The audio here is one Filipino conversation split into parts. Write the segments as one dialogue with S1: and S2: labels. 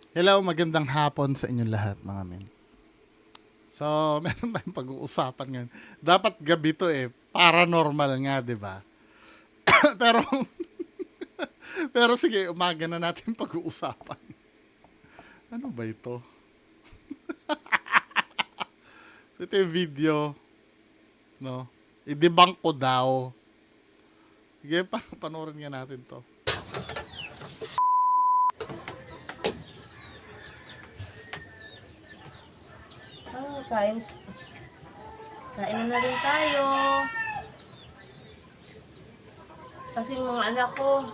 S1: Hello, magandang hapon sa inyong lahat, mga men. So, meron tayong pag-uusapan ngayon. Dapat gabi to eh. Paranormal nga, di ba? pero, pero sige, umaga na natin pag-uusapan. Ano ba ito? So, ito yung video, no? I-debunk ko daw. Sige, panoorin nga natin to.
S2: Kain. Kain na rin tayo. Kasi yung mga anak ko,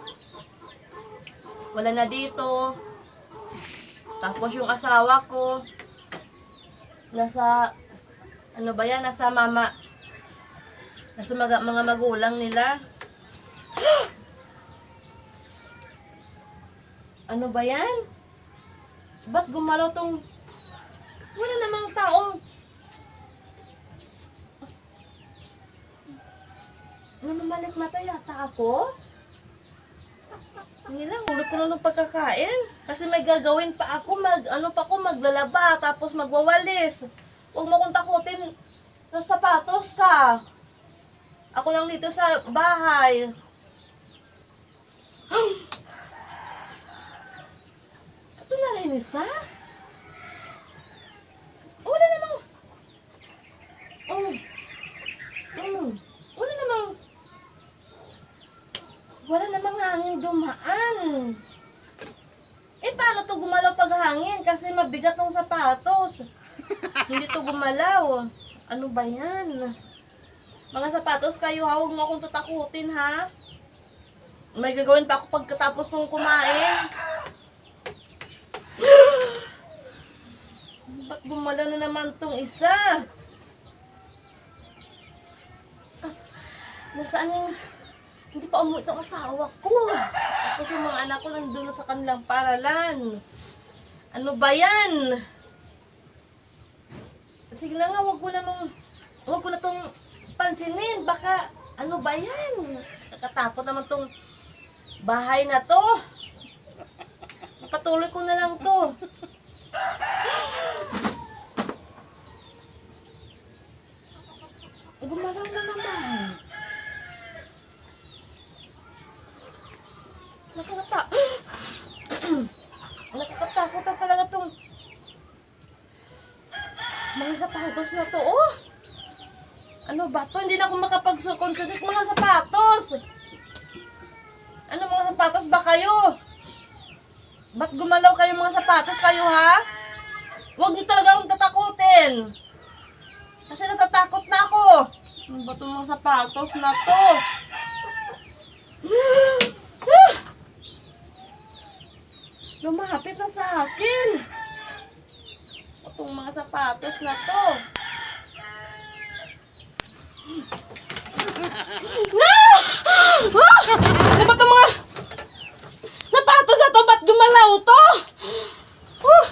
S2: wala na dito. Tapos yung asawa ko, nasa, ano ba yan, nasa mga magulang nila. Ano ba yan? Ba't gumalaw tong, wala namang taong, namamalik mata yata ako? Hindi lang, hulog ko na ng pagkakain. Kasi may gagawin pa ako, maglalaba, tapos magwawalis. Huwag mo kong takutin sa sapatos ka. Ako lang dito sa bahay. Ito narinis na? Wala namang... Wala namang hangin dumaan. Eh, paano to gumalaw pag hangin? Kasi mabigat ng sapatos. Hindi to gumalaw. Ano ba yan? Mga sapatos kayo, ha? Huwag mo akong tatakutin, ha? May gagawin pa ako pagkatapos kong kumain. Ba't gumalaw na naman tong isa? Nasaan yung... Hindi pa umuwi itong asawa ko. Tapos yung mga anak ko nandun sa kanilang paralan. Ano ba yan? Sige na nga, wag ko na tong pansinin. Baka, ano ba yan? Nakatakot naman tong bahay na to. Patuloy ko na lang to. Gumalaw na naman. Nakakatakot na talaga tong mga sapatos na to, oh. Ano ba to? Hindi na ako makapag-concentrate mga sapatos. Ano mga sapatos ba kayo? Ba't gumalaw kayo mga sapatos kayo, ha? Huwag niyo talaga akong tatakutin. Kasi natatakot na ako. Ano ba itong mga sapatos na to? Lumapit na sa akin. Itong mga sapatos na to. Ano ba itong mga sapatos na to? Ba't gumalaw to?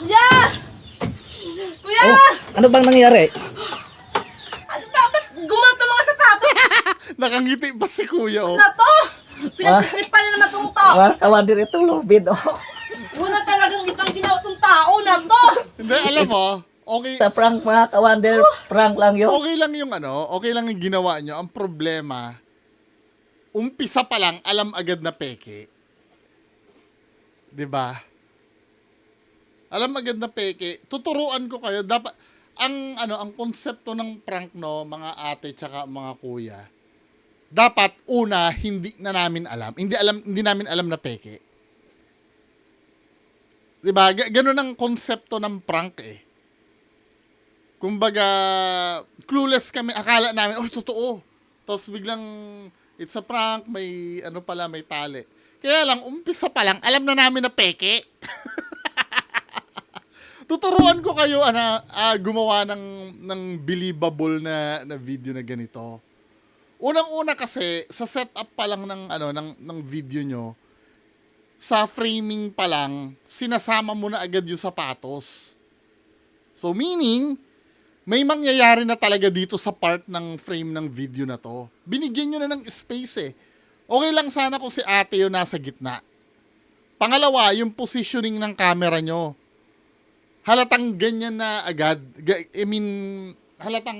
S2: Yeah! Kuya!
S3: Oh, ano bang nangyari?
S2: Bakit gumalaw itong mga sapatos
S1: Nakangiti pa si kuya, oh.
S2: na to? Pinagtripan na naman itong to.
S3: Kawadir ito, lubid. Oh.
S2: Wala talagang ibang ginawa itong tao na to.
S1: Hindi, alam mo, okay,
S3: Sa prank mga kawander, prank lang yun.
S1: okay lang yung okay lang yung ginawa nyo. Ang problema, umpisa pa lang, alam agad na peke. 'Di ba? Alam agad na peke. Tuturuan ko kayo. Dapat, ang konsepto ng prank, no, mga ate tsaka mga kuya, dapat, una, hindi namin alam na peke. 'Di ba? Ganun ang konsepto ng prank eh. Kumbaga, clueless kami, akala namin, oh, totoo. Tapos biglang, it's a prank, may, may tali. Kaya lang, umpisa pa lang, alam na namin na peke. Tuturuan ko kayo, gumawa ng believable na video na ganito. Unang-una kasi, sa setup pa lang ng video nyo, sa framing pa lang, sinasama mo na agad yung sapatos. So, meaning, may mangyayari na talaga dito sa part ng frame ng video na to. Binigyan nyo na ng space eh. Okay lang sana kung si ate yung nasa gitna. Pangalawa, yung positioning ng camera nyo. halatang ganyan na agad. I mean, halatang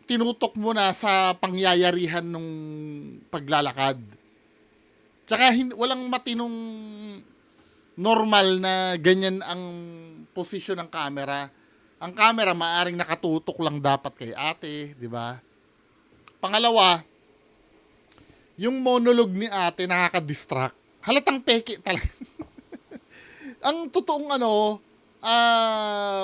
S1: tinutok mo na sa pangyayarihan nung paglalakad. Tsaka walang matinong normal na ganyan ang posisyon ng camera. Ang camera maaring nakatutok lang dapat kay ate, di ba? Pangalawa, yung monologue ni ate nakaka-distract. Halatang peke talaga. Ang totoong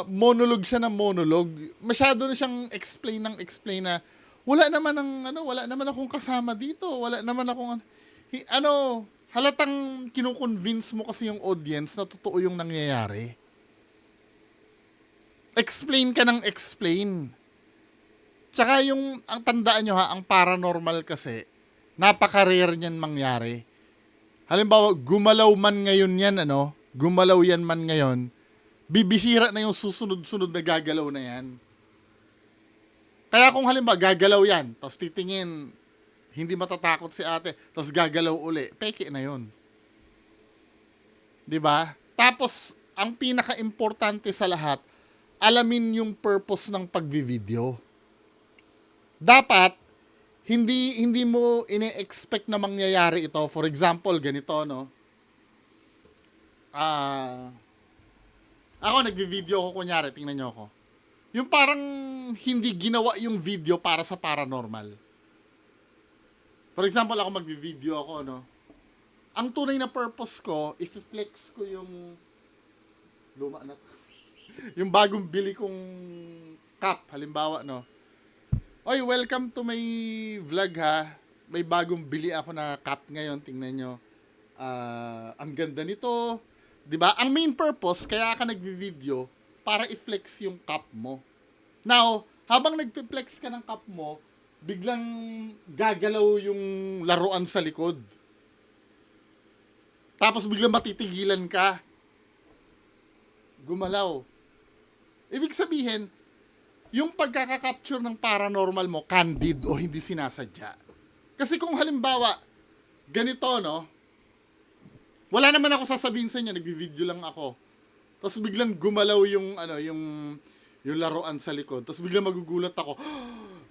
S1: monologue siya ng monologue. Masyado na siyang explain na wala naman akong kasama dito. Wala naman akong halatang kinukonvince mo kasi yung audience na totoo yung nangyayari. Explain ka ng explain. Tsaka ang tandaan nyo ang paranormal kasi, napaka-rare niyan mangyari. Halimbawa, gumalaw yan man ngayon, bibihira na yung susunod-sunod na gagalaw na yan. Kaya kung halimbawa, gagalaw yan, tapos titingin, hindi matatakot si ate, tapos gagalaw uli, peke na yun. Diba? Tapos, ang pinaka-importante sa lahat, alamin yung purpose ng pagvi-video. Dapat, hindi mo ine-expect na mangyayari ito. For example, ganito, no? Ako, nagvi-video ako, kunyari, tingnan nyo ako. Yung parang hindi ginawa yung video para sa paranormal. For example, ako magvi-video ako, no? Ang tunay na purpose ko, i-flex ko yung luma na to. Yung bagong bili kong cup, halimbawa, no? Oy, welcome to my vlog, ha. May bagong bili ako na cup ngayon, tingnan nyo. Ang ganda nito. 'Di ba? Ang main purpose, kaya ka nagvi-video, para i-flex yung cup mo. Now, habang nagpi-flex ka ng cup mo, biglang gagalaw yung laruan sa likod. Tapos biglang matitigilan ka. Gumalaw. Ibig sabihin, yung pagkaka-capture ng paranormal mo, candid o hindi sinasadya. Kasi kung halimbawa, ganito, no? Wala naman ako sasabihin sa inyo, nagbi-video lang ako. Tapos biglang gumalaw yung laruan sa likod. Tapos biglang magugulat ako,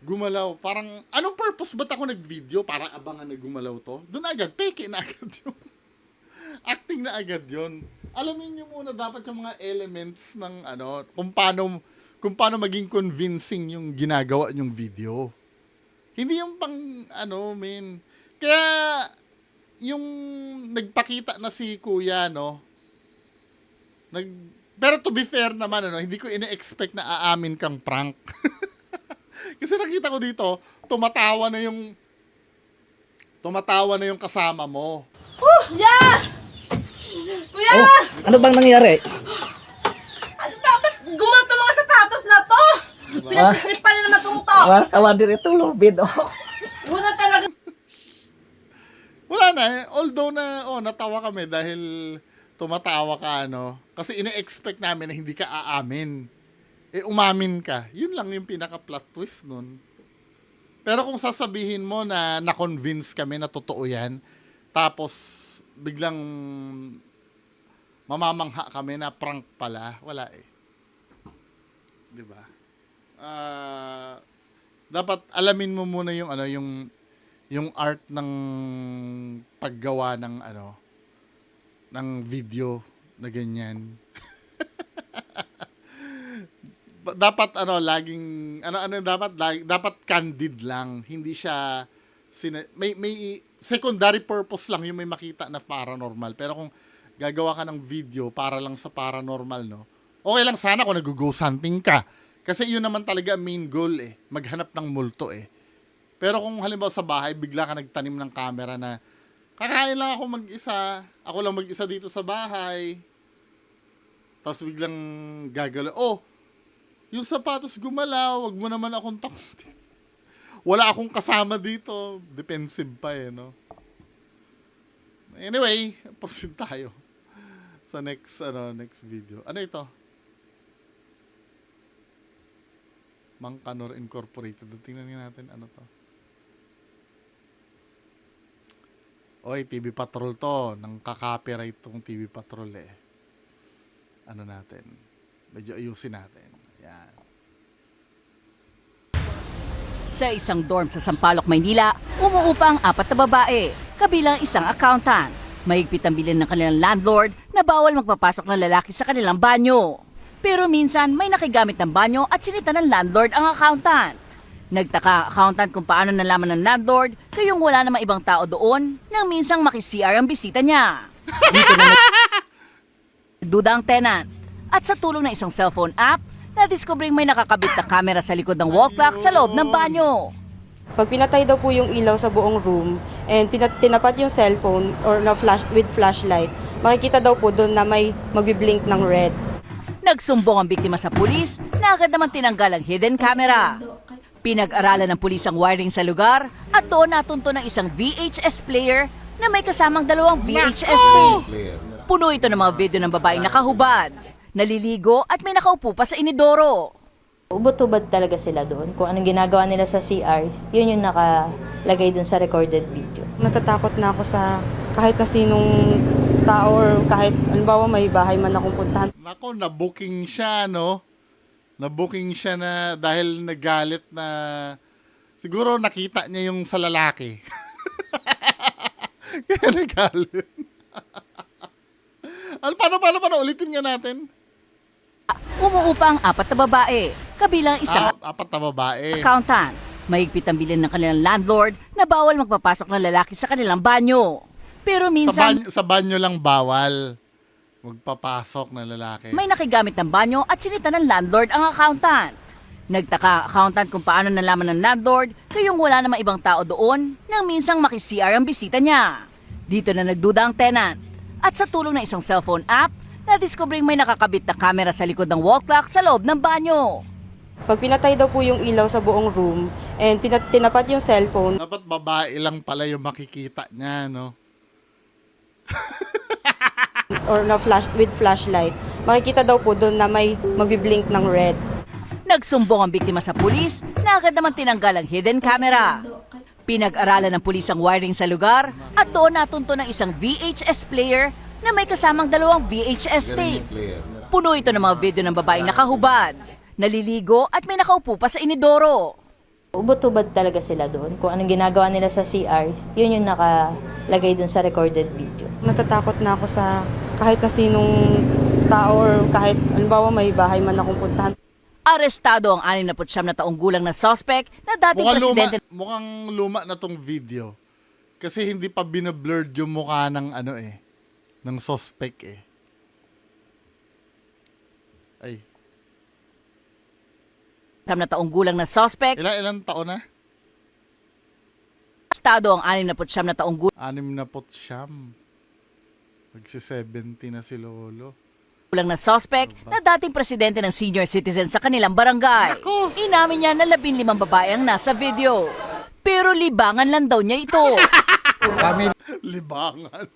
S1: gumalaw. Parang, anong purpose ba't ako nag-video? Para abangan na gumalaw to? Doon agad, peke na agad yun. Acting na agad yun. Alamin nyo muna dapat yung mga elements ng kung paano maging convincing yung ginagawa nyong video. Hindi yung Kaya, yung nagpakita na si kuya, no? Pero to be fair naman, hindi ko ine-expect na aamin kang prank. Kasi nakita ko dito, tumatawa na yung kasama mo.
S2: Yeah! Kuya!
S3: Oh, ano bang nangyari?
S2: Ano ba? Ba't gumato mga sapatos na to?
S1: Diba?
S2: Pinagtitrip pa nila matungto.
S3: Kawander ito, lubid, oh.
S2: Una talaga.
S1: Wala na eh. Although natawa kami dahil tumatawa ka, Kasi ine-expect namin na hindi ka aamin. Umamin ka. Yun lang yung pinaka-plot twist nun. Pero kung sasabihin mo na na-convince kami na totoo yan, tapos biglang mamamangha kami na prank pala, wala eh. 'Di ba? Dapat alamin mo muna yung art ng paggawa ng video na ganyan. Dapat laging dapat candid lang, hindi siya may secondary purpose lang yung may makita na paranormal. Pero kung gagawa ka ng video para lang sa paranormal, no? Okay lang sana kung nag-ghost hunting ka. Kasi yun naman talaga main goal eh, maghanap ng multo eh. Pero kung halimbawa sa bahay, bigla ka nagtanim ng camera na kakain lang ako mag-isa, ako lang mag-isa dito sa bahay. Tapos biglang gagalaw, yung sapatos gumalaw, wag mo naman akong takutin. Wala akong kasama dito. Defensive pa eh, no? Anyway, proceed tayo sa next video. Ano ito? Mangkanor Incorporated. Tingnan natin ano to. Oy, TV Patrol to. Nang kakopyright tong TV Patrol eh. ano natin. Medyo ayusin natin. Yan.
S4: Sa isang dorm sa Sampaloc, Maynila, umuupa ang 4 na babae, kabilang isang accountant. Mahigpit ang bilin ng kanilang landlord na bawal magpapasok ng lalaki sa kanilang banyo. Pero minsan may nakigamit ng banyo at sinita ng landlord ang accountant. Nagtaka ang accountant kung paano nalaman ng landlord kayong wala namang ibang tao doon nang minsang maki-CR ang bisita niya. Dito na nagduda ang tenant at sa tulong ng isang cellphone app, na-discovering may nakakabit na camera sa likod ng wall clock sa loob ng banyo.
S5: Pag pinatay daw po yung ilaw sa buong room and tinapat yung cellphone or na flash with flashlight, makikita daw po doon na may magbiblink ng red.
S4: Nagsumbong ang biktima sa pulis na agad naman tinanggal ang hidden camera. Pinag-aralan ng pulis ang wiring sa lugar at doon natunto ng isang VHS player na may kasamang 2 VHS tape. Puno ito ng mga video ng babaeng nakahubad, naliligo at may nakaupo pa sa inidoro.
S6: Ubot-ubad talaga sila doon. Kung anong ginagawa nila sa CR, yun yung nakalagay doon sa recorded video.
S5: Natatakot na ako sa kahit na sinong tao or kahit halimbawa may bahay man akong puntahan.
S1: Nako, na-booking siya, no? Na-booking siya na dahil nagalit na siguro nakita niya yung sa lalaki. Kaya nagalit. Paano? Ulitin nga natin.
S4: Umuupa ang 4 na babae, kabilang isang
S1: 4 na babae.
S4: accountant. Mahigpit ang bilin ng kanilang landlord na bawal magpapasok ng lalaki sa kanilang banyo. Pero minsan
S1: Sa banyo lang bawal magpapasok na lalaki.
S4: may nakigamit ng banyo at sinita ng landlord ang accountant. Nagtaka ang accountant kung paano nalaman ng landlord kayong wala namang ibang tao doon nang minsang maki-CR ang bisita niya. Dito na nagduda ang tenant at sa tulong ng isang cellphone app, na-discovering may nakakabit na camera sa likod ng wall clock sa loob ng banyo.
S5: Pag pinatay daw po yung ilaw sa buong room and tinapat yung cellphone,
S1: Dapat babae lang pala yung makikita niya, no?
S5: or na flash with flashlight, makikita daw po doon na may magbiblink ng red.
S4: Nagsumbong ang biktima sa pulis na agad naman tinanggal ang hidden camera. Pinag-aralan ng pulis ang wiring sa lugar at doon natunto ng isang VHS player na may kasamang 2 VHS tape. Puno ito ng mga video ng babaeng nakahubad, naliligo at may nakaupo pa sa inidoro.
S6: Ubot-ubad talaga sila doon. Kung anong ginagawa nila sa CR, yun yung nakalagay doon sa recorded video.
S5: Natatakot na ako sa kahit na sinong tao or kahit halimbawa may bahay man akong puntahan.
S4: Arestado ang 69 na taong gulang na suspect na dating presidente
S1: Mukhang luma na tong video. Kasi hindi pa binablurred yung mukha ng ng suspect eh. Ay,
S4: na taong gulang na suspect.
S1: ilang taon na?
S4: Arestado ang 69 na taong
S1: 6 na pot siyam. Magsi-70 na si Lolo.
S4: gulang na suspect na dating presidente ng senior citizen sa kanilang barangay. Inamin niya na 15 babae ang nasa video. Pero libangan lang daw niya ito.
S1: Libangan.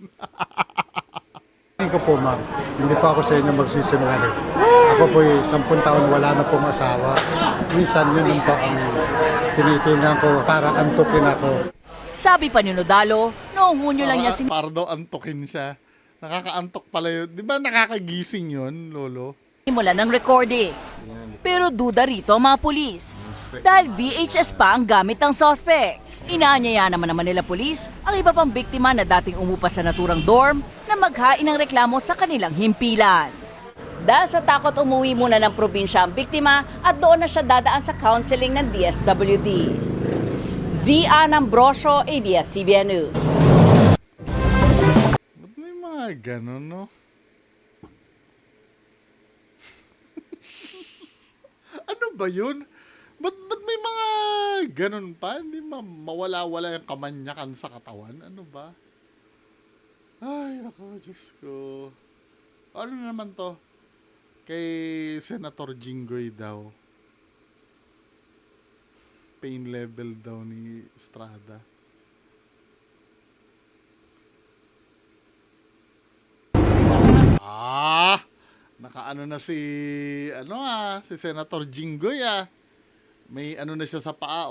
S7: Hindi ko po, ma'am. Hindi pa ako sa inyo magsisinungaling. Ako po 10 taon wala na pong asawa. Minsan yun yung po ang tinitingnan ko para antukin ako.
S4: Sabi pa ni Nodalo, noong Hunyo lang niya
S1: Para daw antokin siya. Nakakaantok pala yun. Di ba nakakagising yun, Lolo?
S4: sinimulan ng recording. Pero duda rito ang mga pulis. Dahil VHS pa ang gamit ng suspect. Inaanyaya naman nila pulis ang iba pang biktima na dating umupa sa naturang dorm na maghain ng reklamo sa kanilang himpilan. Dahil sa takot umuwi muna ng probinsya ang biktima at doon na siya dadaan sa counseling ng DSWD. Zian Ambrosio, ABS-CBN News.
S1: Ba't may mga ganun, no? Ano ba yun? Ba't may mga ganun pa? Hindi mawala-wala yung kamanyakan sa katawan? Ano ba? Ay, ako, Diyos ko. Ano naman to? Kay Senator Jinggoy daw. Pain level daw ni Estrada. Nakaano na si si Senator Jinggoy May ano na siya sa paa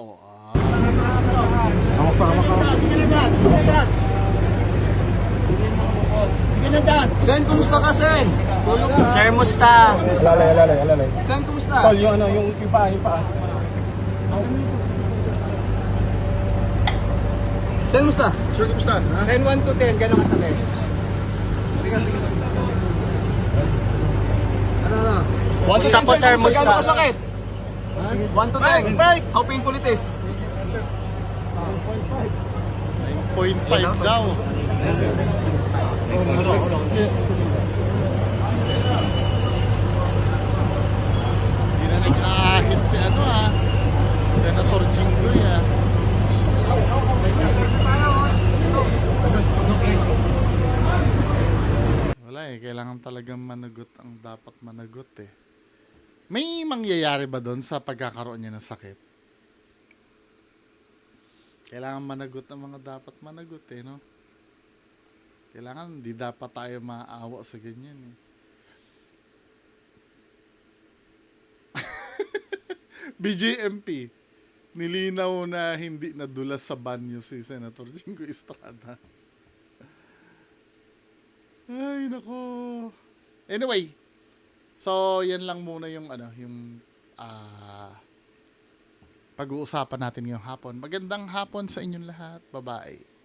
S8: Sen, kumusta ka, Sen? Sir, musta? Alalay. Sen, kumusta? Tol, yung ano, yung paa. Sen, musta?
S7: Sir, kumusta? Ha?
S8: Sen, 1 to 10, gano'ng kasakit? Sige. Ano? Musta po, sir, musta? Gano'ng kasakit? 1 to 10. How painful it is?
S1: 9.5 daw. Hindi na nag-aahit si Senator Jinggoy Wala kailangan talagang managot ang dapat managot May mangyayari ba doon sa pagkakaroon niya ng sakit? Kailangan managot ang mga dapat managot no? Kailangan, di dapat tayo maawa sa ganyan BJMP, nilinaw na hindi nadulas sa banyo si Senator Jinggoy Estrada. Ay, nako. Anyway, so yan lang muna yung pag-uusapan natin ngayong hapon. Magandang hapon sa inyong lahat. Bye-bye.